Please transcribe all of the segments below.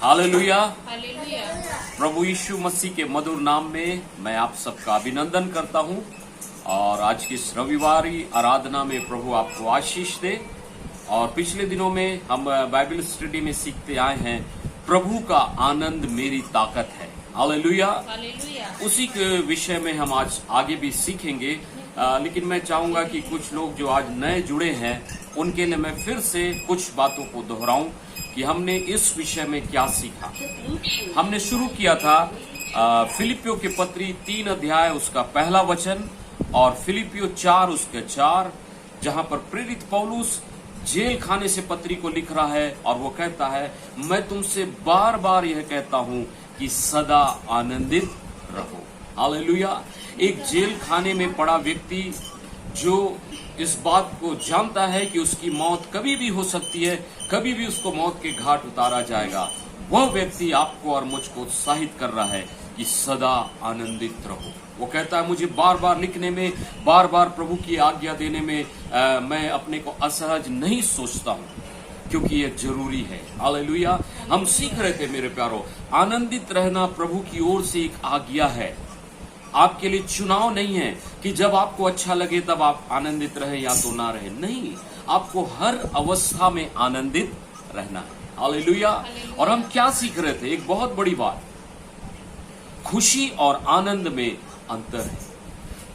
Hallelujah. Hallelujah. प्रभु यीशु मसीह के मधुर नाम में मैं आप सबका अभिनंदन करता हूं और आज की इस रविवारी आराधना में प्रभु आपको आशीष दे। और पिछले दिनों में हम बाइबल स्टडी में सीखते आए हैं, प्रभु का आनंद मेरी ताकत है। हालेलुया। हालेलुया। उसी के विषय में हम आज आगे भी सीखेंगे, लेकिन मैं चाहूंगा कि कुछ लोग जो आज नए जुड़े हैं उनके लिए मैं फिर से कुछ बातों को दोहराऊं कि हमने इस विषय में क्या सीखा। हमने शुरू किया था फिलिपियों के पत्री 3 अध्याय उसका पहला वचन और फिलिपियों 4 उसके 4, जहां पर प्रेरित पौलुस जेल खाने से पत्री को लिख रहा है और वो कहता है, मैं तुमसे बार बार यह कहता हूं कि सदा आनंदित रहो। हालेलुया। एक जेल खाने में पड़ा व्यक्ति जो इस बात को जानता है कि उसकी मौत कभी भी हो सकती है, कभी भी उसको मौत के घाट उतारा जाएगा, वह व्यक्ति आपको और मुझको उत्साहित कर रहा है कि सदा आनंदित रहो। वो कहता है, मुझे बार बार लिखने में, बार बार प्रभु की आज्ञा देने में मैं अपने को असहज नहीं सोचता हूँ, क्योंकि ये जरूरी है। हालेलुया। हम सीख रहे थे मेरे प्यारो, आनंदित रहना प्रभु की ओर से एक आज्ञा है। आपके लिए चुनाव नहीं है कि जब आपको अच्छा लगे तब आप आनंदित रहे या तो ना रहे। नहीं, आपको हर अवस्था में आनंदित रहना है। हालेलुया। और हम क्या सीख रहे थे? एक बहुत बड़ी बात, खुशी और आनंद में अंतर है।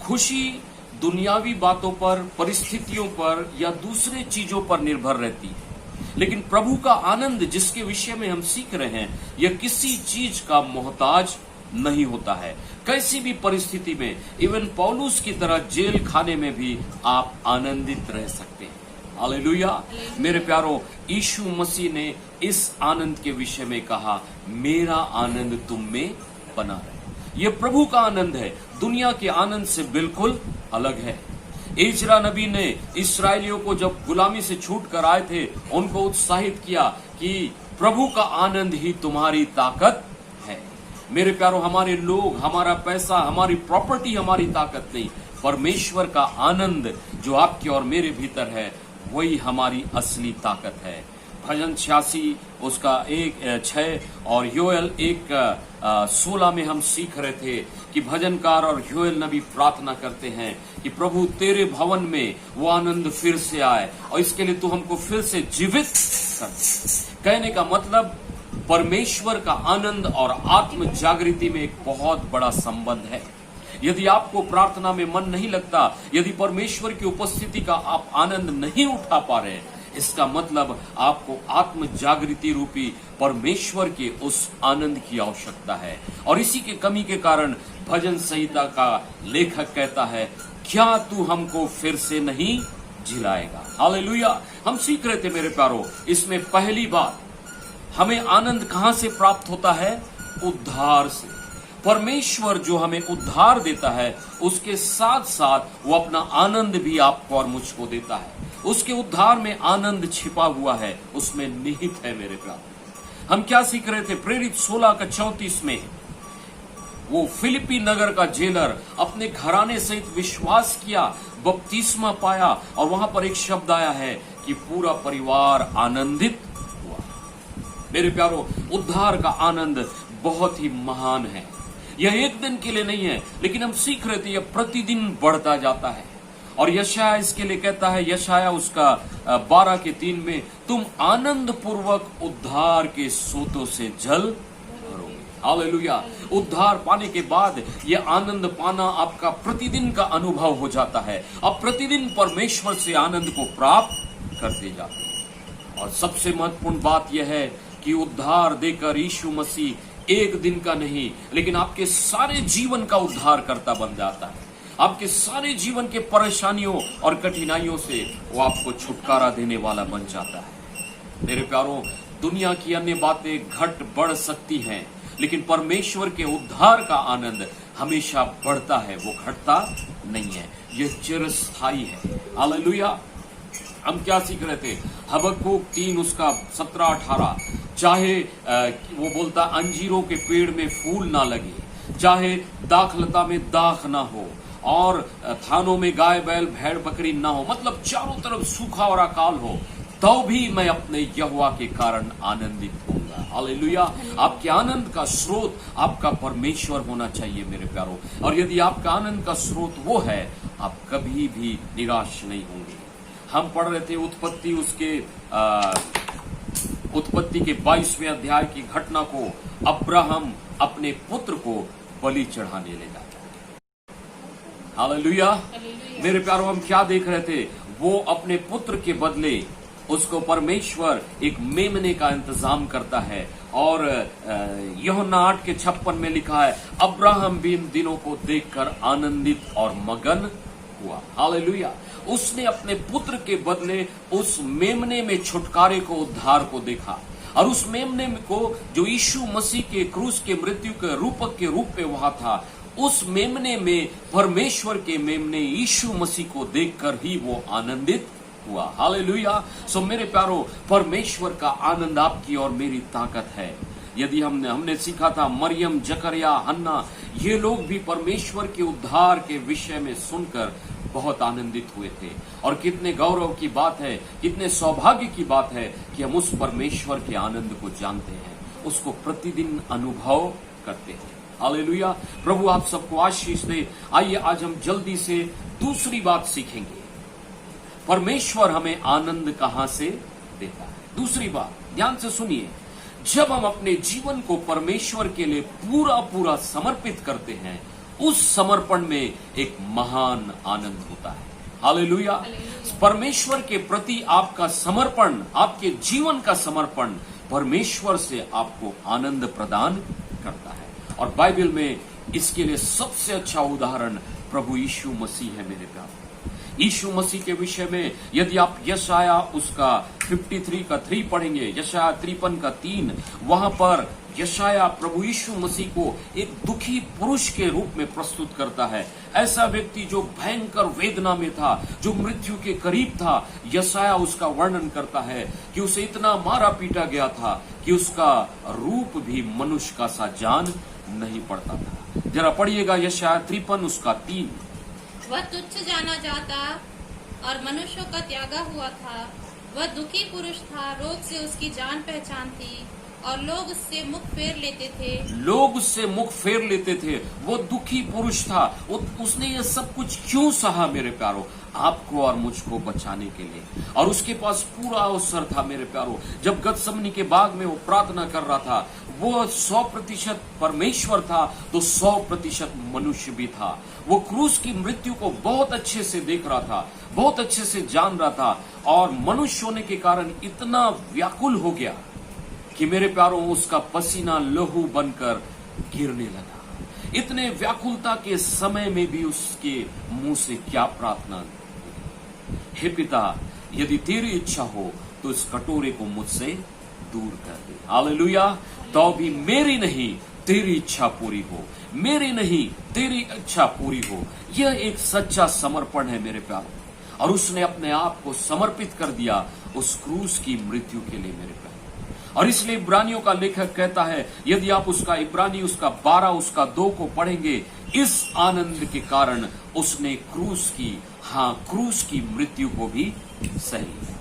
खुशी दुनियावी बातों पर, परिस्थितियों पर या दूसरे चीजों पर निर्भर रहती है, लेकिन प्रभु का आनंद जिसके विषय में हम सीख रहे हैं, यह किसी चीज का मोहताज नहीं होता है। कैसी भी परिस्थिति में, इवन पौलुस की तरह जेल खाने में भी आप आनंदित रह सकते हैं। हालेलुया। मेरे प्यारो, यीशु मसीह ने इस आनंद के विषय में कहा, मेरा आनंद तुम में बना रहे। यह प्रभु का आनंद है, दुनिया के आनंद से बिल्कुल अलग है। इजरा नबी ने इस्राएलियों को जब गुलामी से छूट कर आए थे, उनको उत्साहित किया कि प्रभु का आनंद ही तुम्हारी ताकत है। मेरे प्यारो, हमारे लोग, हमारा पैसा, हमारी प्रॉपर्टी हमारी ताकत नहीं, परमेश्वर का आनंद जो आपके और मेरे भीतर है, वही हमारी असली ताकत है। भजन 86 उसका 1:6 और योएल 1:16 में हम सीख रहे थे कि भजनकार और योएल नबी प्रार्थना करते हैं कि प्रभु तेरे भवन में वो आनंद फिर से आए और इसके लिए तू हमको फिर से जीवित कर। कहने का मतलब, परमेश्वर का आनंद और आत्म जागृति में एक बहुत बड़ा संबंध है। यदि आपको प्रार्थना में मन नहीं लगता, यदि परमेश्वर की उपस्थिति का आप आनंद नहीं उठा पा रहे, इसका मतलब आपको आत्म जागृति रूपी परमेश्वर के उस आनंद की आवश्यकता है। और इसी के कमी के कारण भजन संहिता का लेखक कहता है, क्या तू हमको फिर से नहीं जिलाएगा। हालेलुया। हम सीख रहे थे मेरे प्यारो, इसमें पहली बात, हमें आनंद कहां से प्राप्त होता है? उद्धार से। परमेश्वर जो हमें उद्धार देता है, उसके साथ साथ वो अपना आनंद भी आपको और मुझको देता है। उसके उद्धार में आनंद छिपा हुआ है, उसमें निहित है मेरे प्यारे। हम क्या सीख रहे थे? प्रेरित 16:34 में वो फिलिपी नगर का जेलर अपने घराने सहित विश्वास किया, बपतिस्मा पाया और वहां पर एक शब्द आया है कि पूरा परिवार आनंदित हुआ। मेरे प्यारो, उद्धार का आनंद बहुत ही महान है। यह एक दिन के लिए नहीं है, लेकिन हम सीख रहे थे यह प्रतिदिन बढ़ता जाता है। और यशाया इसके लिए कहता है, यशाया उसका 12:3 में, तुम आनंद पूर्वक उद्धार के सोतों से जल भरोगे। हालेलुया। उद्धार पाने के बाद यह आनंद पाना आपका प्रतिदिन का अनुभव हो जाता है। अब प्रतिदिन परमेश्वर से आनंद को प्राप्त करते जाते हैं। और सबसे महत्वपूर्ण बात यह है कि उद्धार देकर यीशु मसीह एक दिन का नहीं, लेकिन आपके सारे जीवन का उद्धार करता बन जाता है। आपके सारे जीवन के परेशानियों और कठिनाइयों से वो आपको छुटकारा देने वाला बन जाता है। मेरे प्यारों, दुनिया की अन्य बातें घट बढ़ सकती हैं, लेकिन परमेश्वर के उद्धार का आनंद हमेशा बढ़ता है, वो घटता नहीं है, यह चिरस्थायी है। हालेलुया। हम क्या सीख रहे थे? हबक्कुक 3 उसका 17-18, चाहे वो बोलता अंजीरों के पेड़ में फूल ना लगे, चाहे दाखलता में दाख ना हो और थानों में गाय बैल भेड़ बकरी ना हो, मतलब चारों तरफ सूखा और अकाल हो, तो भी मैं अपने यहोवा के कारण आनंदित होऊंगा। हालेलुया। आपके आनंद का स्रोत आपका परमेश्वर होना चाहिए मेरे प्यारो। और यदि आपका आनंद का स्रोत वो है, आप कभी भी निराश नहीं होंगे। हम पढ़ रहे थे उत्पत्ति के 22वें अध्याय की घटना को। अब्राहम अपने पुत्र को बलि चढ़ाने ले जाता। हालेलुया। मेरे प्यारो, हम क्या देख रहे थे? वो अपने पुत्र के बदले उसको परमेश्वर एक मेमने का इंतजाम करता है। और यूहन्ना 8:56 में लिखा है, अब्राहम भी इन दिनों को देखकर आनंदित और मगन हुआ। हालेलुया। उसने अपने पुत्र के बदले उस मेमने में छुटकारे को, उद्धार को देखा। और उस मेमने को जो यीशु मसीह के क्रूस के मृत्यु के रूपक के रूप में वहां था, उस मेमने में परमेश्वर के मेमने यीशु मसीह को देखकर ही वो आनंदित हुआ। हालेलुया। सो मेरे प्यारो, परमेश्वर का आनंद आपकी और मेरी ताकत है। यदि हमने सीखा था, मरियम, जकरिया, हन्ना, ये लोग भी परमेश्वर के उद्धार के विषय में सुनकर बहुत आनंदित हुए थे। और कितने गौरव की बात है, कितने सौभाग्य की बात है कि हम उस परमेश्वर के आनंद को जानते हैं, उसको प्रतिदिन अनुभव करते हैं। हालेलुया। प्रभु आप सबको आशीष दे। आइए आज हम जल्दी से दूसरी बात सीखेंगे। परमेश्वर हमें आनंद कहां से देता है? दूसरी बात ध्यान से सुनिए। जब हम अपने जीवन को परमेश्वर के लिए पूरा पूरा समर्पित करते हैं, उस समर्पण में एक महान आनंद होता है। हालेलुया। परमेश्वर के प्रति आपका समर्पण, आपके जीवन का समर्पण परमेश्वर से आपको आनंद प्रदान करता है। और बाइबल में इसके लिए सबसे अच्छा उदाहरण प्रभु यीशु मसीह है मेरे प्यारे। यीशु मसीह के विषय में यदि आप यशाया उसका 53 का 3 पढ़ेंगे, यशाया 53 का 3, वहां पर यशाया प्रभु यीशु मसीह को एक दुखी पुरुष के रूप में प्रस्तुत करता है। ऐसा व्यक्ति जो भयंकर वेदना में था, जो मृत्यु के करीब था। यशाया उसका वर्णन करता है कि उसे इतना मारा पीटा गया था कि उसका रूप भी मनुष्य का सा जान नहीं पड़ता था। जरा पढ़िएगा यशाया 53 उसका 3। वह तुच्छ जाना जाता और मनुष्यों का त्यागा हुआ था। वह दुखी पुरुष था, रोग से उसकी जान पहचान थी और लोग उससे मुख फेर लेते थे। लोग उससे मुख फेर लेते थे। वो दुखी पुरुष था। उसने ये सब कुछ क्यों सहा मेरे प्यारो? आपको और मुझको बचाने के लिए। और उसके पास पूरा अवसर था मेरे प्यारो। जब गतसमनी के बाग में वो प्रार्थना कर रहा था, वो 100% परमेश्वर था तो 100% मनुष्य भी था। वो क्रूस की मृत्यु को बहुत अच्छे से देख रहा था, बहुत अच्छे से जान रहा था। और मनुष्य होने के कारण इतना व्याकुल हो गया कि मेरे प्यारों, उसका पसीना लहू बनकर गिरने लगा। इतने व्याकुलता के समय में भी उसके मुंह से क्या प्रार्थना? हे पिता, यदि तेरी इच्छा हो तो इस कटोरे को मुझसे दूर कर दे। हालेलुया। तो भी मेरी नहीं तेरी इच्छा पूरी हो, मेरी नहीं तेरी इच्छा पूरी हो। यह एक सच्चा समर्पण है मेरे प्यारों। और उसने अपने आप को समर्पित कर दिया उस क्रूस की मृत्यु के लिए मेरे प्यारों। और इसलिए इब्रानियों का लेखक कहता है, यदि आप उसका इब्रानी उसका 12 उसका 2 को पढ़ेंगे, इस आनंद के कारण उसने क्रूस की मृत्यु को भी सह लिया।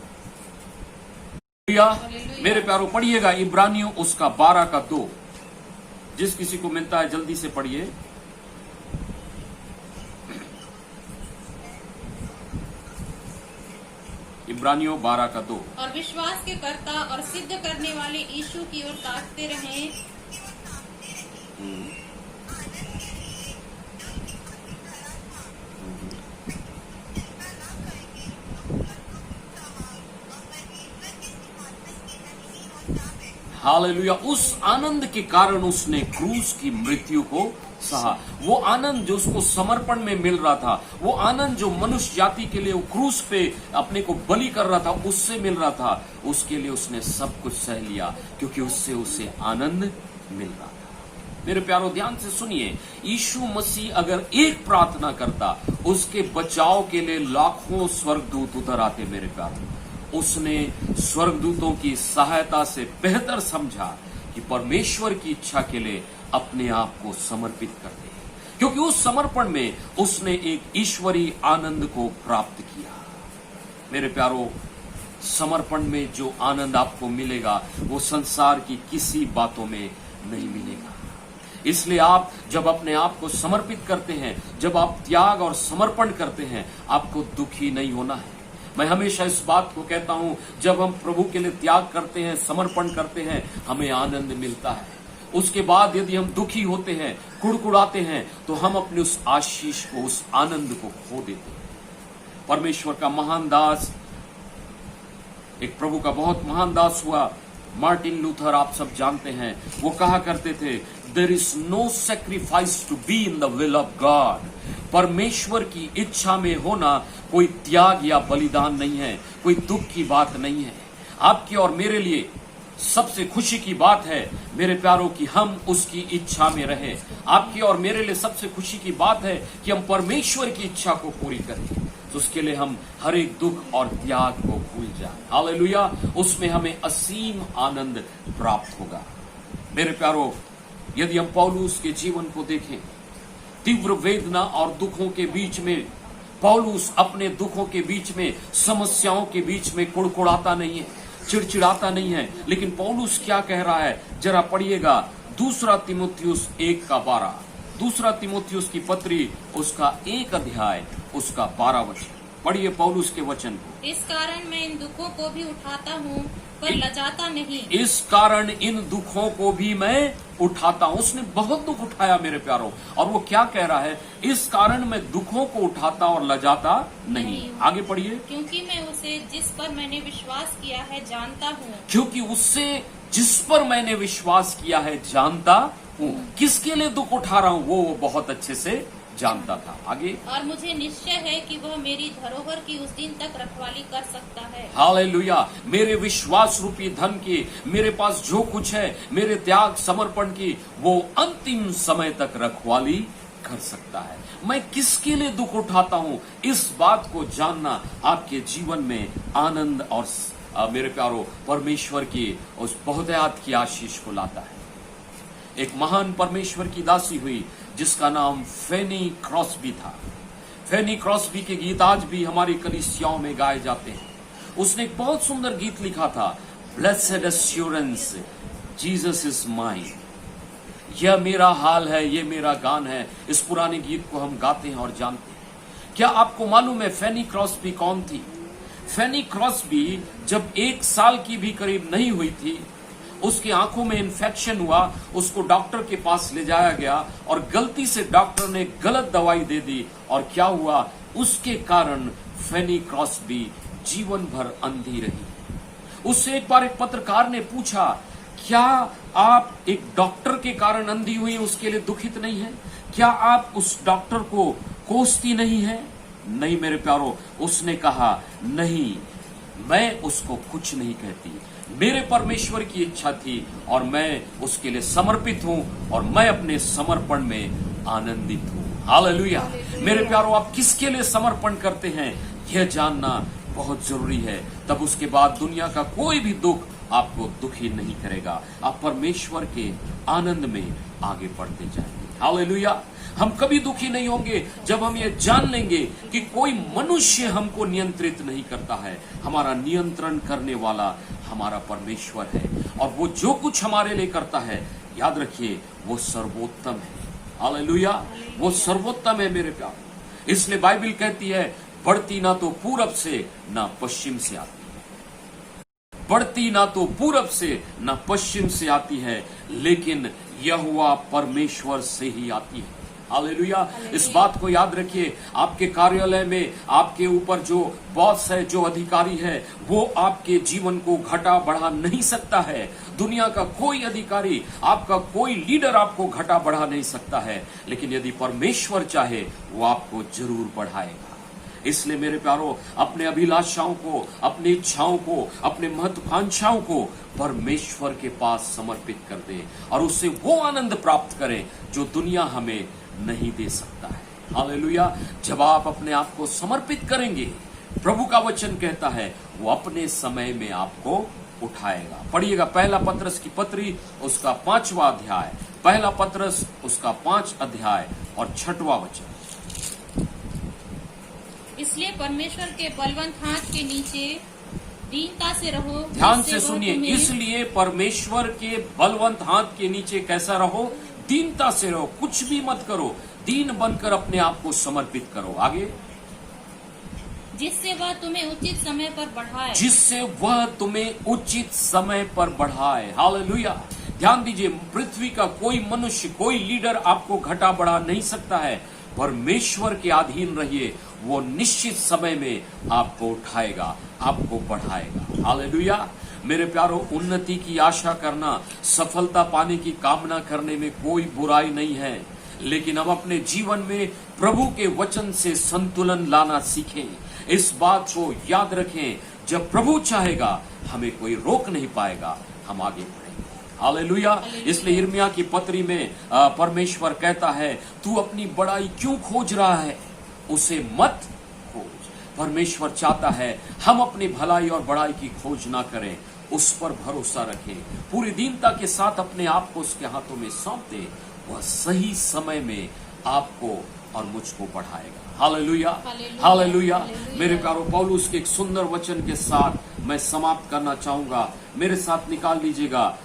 मेरे प्यारों, पढ़िएगा इब्रानियों उसका 12 का 2। जिस किसी को मिलता है जल्दी से पढ़िए। इब्रानियों 12 का 2। और विश्वास के कर्ता और सिद्ध करने वाले यीशु की ओर ताकते रहें। हालेलुया। उस आनंद के कारण उसने क्रूस की मृत्यु को सहा। वो आनंद जो उसको समर्पण में मिल रहा था, वो आनंद जो मनुष्य जाति के लिए वो क्रूस पे अपने को बलि कर रहा था, उससे मिल रहा था। उसके लिए उसने सब कुछ सह लिया, क्योंकि उससे उसे आनंद मिल रहा था। मेरे प्यारो, ध्यान से सुनिए। यीशु मसीह अगर एक प्रार्थना करता, उसके बचाव के लिए लाखों स्वर्गदूत उतर आते मेरे प्यारो। उसने स्वर्गदूतों की सहायता से बेहतर समझा कि परमेश्वर की इच्छा के लिए अपने आप को समर्पित कर दे, क्योंकि उस समर्पण में उसने एक ईश्वरीय आनंद को प्राप्त किया। मेरे प्यारो, समर्पण में जो आनंद आपको मिलेगा वो संसार की किसी बातों में नहीं मिलेगा। इसलिए आप जब अपने आप को समर्पित करते हैं, जब आप त्याग और समर्पण करते हैं, आपको दुखी नहीं होना है। मैं हमेशा इस बात को कहता हूं, जब हम प्रभु के लिए त्याग करते हैं, समर्पण करते हैं, हमें आनंद मिलता है। उसके बाद यदि हम दुखी होते हैं, कुड़कुड़ाते हैं, तो हम अपने उस आशीष को, उस आनंद को खो देते हैं। परमेश्वर का महान दास, एक प्रभु का बहुत महान दास हुआ मार्टिन लूथर, आप सब जानते हैं। वो कहा करते थे, there is no sacrifice to be in the will of God. परमेश्वर की इच्छा में होना कोई त्याग या बलिदान नहीं है, कोई दुख की बात नहीं है। आपकी और मेरे लिए सबसे खुशी की बात है मेरे प्यारों की हम उसकी इच्छा में रहें। आपकी और मेरे लिए सबसे खुशी की बात है कि हम परमेश्वर की इच्छा को पूरी करें। तो उसके लिए हम हर एक दुख और त्याग को भूल जाएं। हालेलुया, उसमें हमें असीम आनंद प्राप्त होगा। मेरे प्यारों, यदि हम पौलुस के जीवन को देखें, तीव्र वेदना और दुखों के बीच में पौलुस अपने दुखों के बीच में, समस्याओं के बीच में कुड़कुड़ाता नहीं है, चिड़चिड़ाता नहीं है। लेकिन पौलुस क्या कह रहा है, जरा पढ़िएगा। दूसरा तीमुथियुस 1:12, दूसरा तीमुथियुस की पत्री उसका 1 अध्याय उसका 12 वचन पढ़िए पौलुस के वचन को। इस कारण मैं इन दुखों को भी उठाता हूँ पर लजाता नहीं। इस कारण इन दुखों को भी मैं उठाता हूँ। उसने बहुत दुख उठाया मेरे प्यारों, और वो क्या कह रहा है, इस कारण मैं दुखों को उठाता और लजाता नहीं। आगे पढ़िए। क्योंकि मैं उसे जिस पर मैंने विश्वास किया है जानता हूँ। क्योंकि उससे जिस पर मैंने विश्वास किया है जानता हूँ। किसके लिए दुख उठा रहा हूँ वो बहुत अच्छे से जानता था। आगे। और मुझे निश्चय है कि वह मेरी धरोहर की उस दिन तक रखवाली कर सकता है। हालेलुया, मेरे विश्वास रूपी धन की, मेरे पास जो कुछ है, मेरे त्याग समर्पण की, वो अंतिम समय तक रखवाली कर सकता है। मैं किसके लिए दुख उठाता हूँ, इस बात को जानना आपके जीवन में आनंद और मेरे प्यारों परमेश्वर की उस बहुतायत की आशीष को लाता है। एक महान परमेश्वर की दासी हुई जिसका नाम फैनी क्रॉस्बी था। फैनी क्रॉस्बी के गीत आज भी हमारी कलीसियाओं में गाए जाते हैं। उसने एक बहुत सुंदर गीत लिखा था, blessed assurance Jesus is mine. यह मेरा हाल है, यह मेरा गान है। इस पुराने गीत को हम गाते हैं और जानते हैं। क्या आपको मालूम है फैनी क्रॉस्बी कौन थी? फैनी क्रॉस्बी जब 1 साल की भी करीब नहीं हुई थी, उसकी आंखों में इन्फेक्शन हुआ, उसको डॉक्टर के पास ले जाया गया और गलती से डॉक्टर ने गलत दवाई दे दी। और क्या हुआ, उसके कारण फैनी क्रॉस्बी जीवन भर अंधी रही। उससे एक बार एक पत्रकार ने पूछा, क्या आप एक डॉक्टर के कारण अंधी हुई उसके लिए दुखित नहीं है? क्या आप उस डॉक्टर को कोसती नहीं है? नहीं मेरे प्यारों, उसने कहा नहीं, मैं उसको कुछ नहीं कहती। मेरे परमेश्वर की इच्छा थी और मैं उसके लिए समर्पित हूं और मैं अपने समर्पण में आनंदित हूं। हालेलुया। मेरे प्यारों, आप किसके लिए समर्पण करते हैं यह जानना बहुत जरूरी है। तब उसके बाद दुनिया का कोई भी दुख आपको दुखी नहीं करेगा। आप परमेश्वर के आनंद में आगे बढ़ते जाएंगे। हालेलुया। हम कभी दुखी नहीं होंगे जब हम ये जान लेंगे कि कोई मनुष्य हमको नियंत्रित नहीं करता है। हमारा नियंत्रण करने वाला हमारा परमेश्वर है और वो जो कुछ हमारे लिए करता है, याद रखिए, वो सर्वोत्तम है। हालेलुया, वो सर्वोत्तम है मेरे प्यार। इसलिए बाइबल कहती है, बढ़ती ना तो पूरब से ना पश्चिम से आती है, बढ़ती ना तो पूरब से ना पश्चिम से आती है, लेकिन यहोवा परमेश्वर से ही आती है। हालेलुया। इस बात को याद रखिए, आपके कार्यालय में आपके ऊपर जो बॉस है, जो अधिकारी है, वो आपके जीवन को घटा बढ़ा नहीं सकता है। दुनिया का कोई अधिकारी, आपका कोई लीडर आपको घटा बढ़ा नहीं सकता है, लेकिन यदि परमेश्वर चाहे वो आपको जरूर बढ़ाएगा। इसलिए मेरे प्यारों, अपने अभिलाषाओं को, अपनी इच्छाओं को, अपने महत्वाकांक्षाओं को परमेश्वर के पास समर्पित कर दें और उससे वो आनंद प्राप्त करें जो दुनिया हमें नहीं दे सकता है। हालेलुया। जब आप अपने आप को समर्पित करेंगे, प्रभु का वचन कहता है वो अपने समय में आपको उठाएगा। पढ़िएगा पहला पत्रस की पत्री उसका 5वां अध्याय, पहला पत्रस उसका 5 अध्याय और 6वां वचन। इसलिए परमेश्वर के बलवंत हाथ के नीचे दीनता से रहो। ध्यान जिससे से वह सुनिए, तुम्हें- इसलिए परमेश्वर के बलवंत हाथ के नीचे कैसा रहो? दीनता से रहो, कुछ भी मत करो, दीन बनकर अपने आप को समर्पित करो। आगे, जिससे वह तुम्हें उचित समय पर बढ़ाए। जिससे वह तुम्हें उचित समय पर बढ़ाए। हालेलुया। ध्यान दीजिए, पृथ्वी का कोई मनुष्य, कोई लीडर आपको घटा बढ़ा नहीं सकता है। परमेश्वर के अधीन रहिए, वो निश्चित समय में आपको उठाएगा, आपको बढ़ाएगा। हालेलुया। मेरे प्यारो, उन्नति की आशा करना, सफलता पाने की कामना करने में कोई बुराई नहीं है, लेकिन हम अपने जीवन में प्रभु के वचन से संतुलन लाना सीखें। इस बात को याद रखें, जब प्रभु चाहेगा हमें कोई रोक नहीं पाएगा, हम आगे बढ़ेंगे। हालेलुया। इसलिए यिर्मयाह की पत्री में परमेश्वर कहता है, तू अपनी बड़ाई क्यों खोज रहा है? उसे मत खोज। परमेश्वर चाहता है हम अपनी भलाई और बड़ाई की खोज ना करें, उस पर भरोसा रखें, पूरी दीनता के साथ अपने आप को उसके हाथों में सौंप दें। वह सही समय में आपको और मुझको बढ़ाएगा। Hallelujah, hallelujah. मेरे प्यारो, पौलुस के एक सुंदर वचन के साथ मैं समाप्त करना चाहूंगा। मेरे साथ निकाल लीजिएगा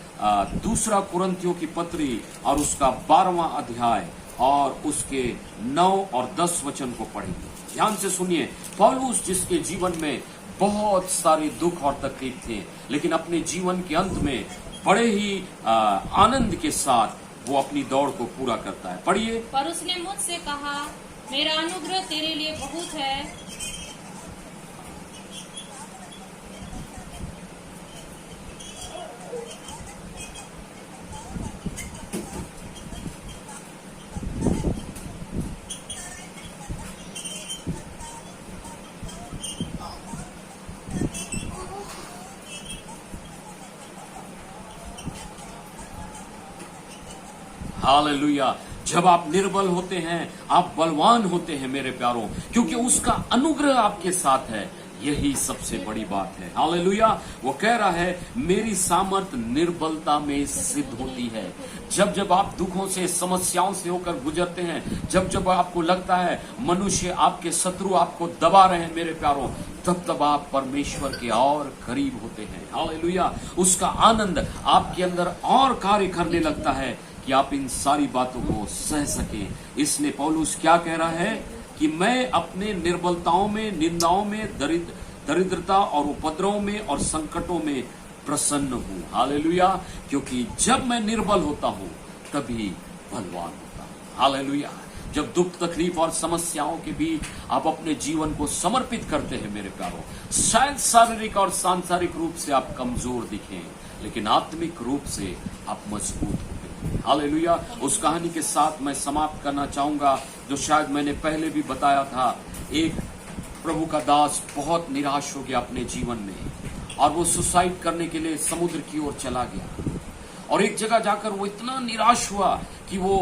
2 कुरिन्थियों की पत्री और उसका 12वां अध्याय और उसके 9 और 10 वचन को पढ़ेंगे। ध्यान से सुनिए, पौलुस जिसके जीवन में बहुत सारे दुख और तकलीफ थे, लेकिन अपने जीवन के अंत में बड़े ही आनंद के साथ वो अपनी दौड़ को पूरा करता है। पढ़िए। पर उसने मुझसे कहा, मेरा अनुग्रह तेरे लिए बहुत है, हालेलुया। जब आप निर्बल होते हैं, आप बलवान होते हैं मेरे प्यारों, क्योंकि उसका अनुग्रह आपके साथ है। यही सबसे बड़ी बात है। हालेलुया। वो कह रहा है, मेरी सामर्थ निर्बलता में सिद्ध होती है। जब जब आप दुखों से, समस्याओं से होकर गुजरते हैं, जब जब आपको लगता है मनुष्य, आपके शत्रु आपको दबा रहे हैं मेरे प्यारों, तब तब आप परमेश्वर के और करीब होते हैं। हालेलुया। उसका आनंद आपके अंदर और कार्य करने लगता है कि आप इन सारी बातों को सह सके। इसलिए पौलुस क्या कह रहा है कि मैं अपने निर्बलताओं में, निंदाओं में, दरिद्रता और उपद्रवों में और संकटों में प्रसन्न हूं। हालेलुया। क्योंकि जब मैं निर्बल होता हूं तभी बलवान होता हूं। हालेलुया। जब दुख, तकलीफ और समस्याओं के बीच आप अपने जीवन को समर्पित करते हैं मेरे प्यारों, शायद शारीरिक और सांसारिक रूप से आप कमजोर दिखें, लेकिन आत्मिक रूप से आप मजबूत होते हैं। हालेलुया। उस कहानी के साथ मैं समाप्त करना चाहूंगा जो शायद मैंने पहले भी बताया था। एक प्रभु का दास बहुत निराश हो गया अपने जीवन में और वो सुसाइड करने के लिए समुद्र की ओर चला गया। और एक जगह जाकर वो इतना निराश हुआ कि वो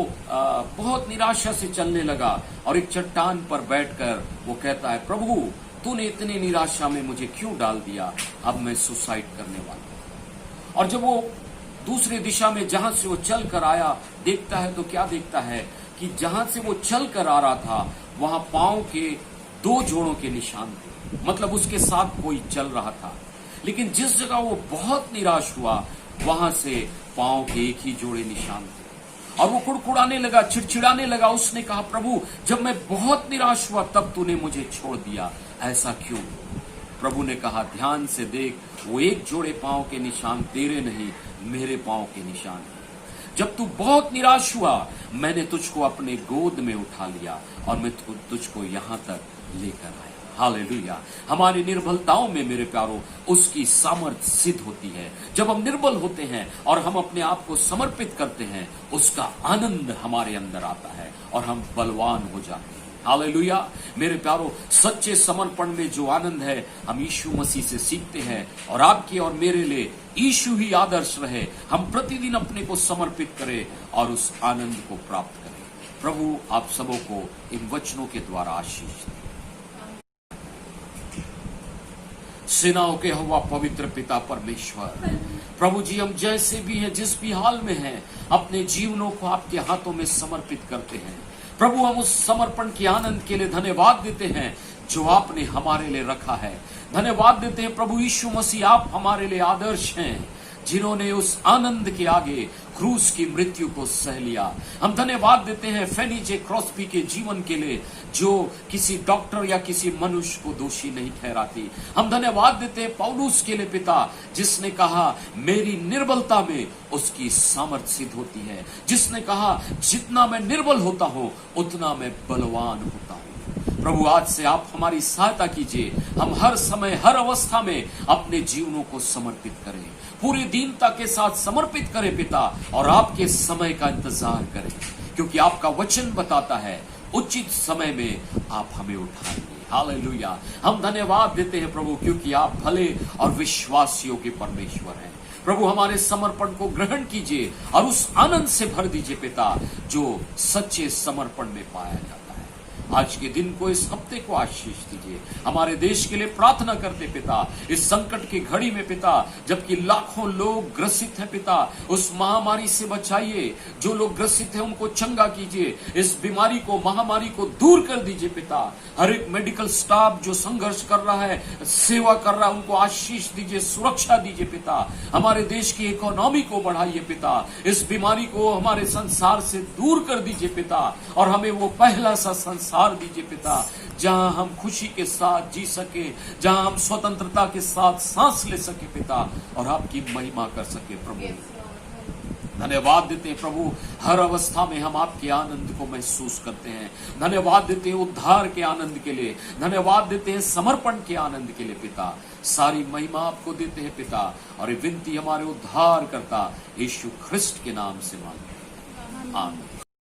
बहुत निराशा से चलने लगा और एक चट्टान पर बैठकर वो कहता है, प्रभु तूने इतनी निराशा में मुझे क्यों डाल दिया? अब मैं सुसाइड करने वाला हूं। और जब वो दूसरी दिशा में जहां से वो चल कर आया, देखता है तो क्या देखता है कि जहां से वो चल कर आ रहा था वहां पांव के 2 जोड़ों के निशान थे। मतलब उसके साथ कोई चल रहा था। लेकिन जिस जगह वो बहुत निराश हुआ वहां से पांव के एक ही जोड़े निशान थे और वो कुड़कुड़ाने लगा, चिड़चिड़ाने लगा। उसने कहा, प्रभु जब मैं बहुत निराश हुआ तब तूने मुझे छोड़ दिया, ऐसा क्यों? प्रभु ने कहा, ध्यान से देख, वो एक जोड़े पांव के निशान तेरे नहीं, मेरे पांव के निशान हैं। जब तू बहुत निराश हुआ मैंने तुझको अपने गोद में उठा लिया और मैं तुझको यहां तक लेकर आया। हालेलुया। हमारी निर्बलताओं में मेरे प्यारों उसकी सामर्थ्य सिद्ध होती है। जब हम निर्बल होते हैं और हम अपने आप को समर्पित करते हैं, उसका आनंद हमारे अंदर आता है और हम बलवान हो जाते हैं। हालेलुया। मेरे प्यारों, सच्चे समर्पण में जो आनंद है हम यीशु मसीह से सीखते हैं और आपके और मेरे लिए यीशु ही आदर्श रहे। हम प्रतिदिन अपने को समर्पित करें और उस आनंद को प्राप्त करें। प्रभु आप सबों को इन वचनों के द्वारा आशीष दे। सेनाओं के यहोवा पवित्र पिता परमेश्वर, प्रभु जी हम जैसे भी हैं, जिस भी हाल में हैं, अपने जीवनों को आपके हाथों में समर्पित करते हैं। प्रभु हम उस समर्पण के आनंद के लिए धन्यवाद देते हैं जो आपने हमारे लिए रखा है। धन्यवाद देते हैं प्रभु यीशु मसीह, आप हमारे लिए आदर्श हैं, जिन्होंने उस आनंद के आगे क्रूस की मृत्यु को सह लिया। हम धन्यवाद देते हैं फेनी जे क्रॉस्बी के जीवन के लिए, जो किसी डॉक्टर या किसी मनुष्य को दोषी नहीं ठहराती। हम धन्यवाद देते हैं पौलुस के लिए पिता, जिसने कहा मेरी निर्बलता में उसकी सामर्थ सिद्ध होती है, जिसने कहा जितना मैं निर्बल होता हूं उतना मैं बलवान होता हूं। प्रभु आज से आप हमारी सहायता कीजिए, हम हर समय हर अवस्था में अपने जीवनों को समर्पित करें, पूरी दीनता के साथ समर्पित करें पिता, और आपके समय का इंतजार करें, क्योंकि आपका वचन बताता है उचित समय में आप हमें उठाएंगे। हालेलुया। हम धन्यवाद देते हैं प्रभु, क्योंकि आप भले और विश्वासियों के परमेश्वर हैं। प्रभु हमारे समर्पण को ग्रहण कीजिए और उस आनंद से भर दीजिए पिता, जो सच्चे समर्पण में पाया जाता है। आज के दिन को, इस हफ्ते को आशीष दीजिए। हमारे देश के लिए प्रार्थना करते पिता, इस संकट की घड़ी में पिता, जबकि लाखों लोग ग्रसित हैं पिता, उस महामारी से बचाइए। जो लोग ग्रसित हैं उनको चंगा कीजिए, इस बीमारी को, महामारी को दूर कर दीजिए पिता। हर एक मेडिकल स्टाफ जो संघर्ष कर रहा है, सेवा कर रहा है, उनको आशीष दीजिए, सुरक्षा दीजिए पिता। हमारे देश की इकोनॉमी को बढ़ाइए पिता, इस बीमारी को हमारे संसार से दूर कर दीजिए पिता, और हमें वो पहला सा संसार दीजिए पिता, जहां हम खुशी के साथ जी सके, जहां हम स्वतंत्रता के साथ सांस ले सके पिता, और आपकी महिमा कर सके। प्रभु धन्यवाद देते हैं प्रभु, हर अवस्था में हम आपके आनंद को महसूस करते हैं। धन्यवाद देते हैं उद्धार के आनंद के लिए, धन्यवाद देते हैं समर्पण के आनंद के लिए पिता। सारी महिमा आपको देते हैं पिता, और ये विनती हमारे उद्धार करता यीशु ख्रिस्ट के नाम से मांगते हैं, आमीन।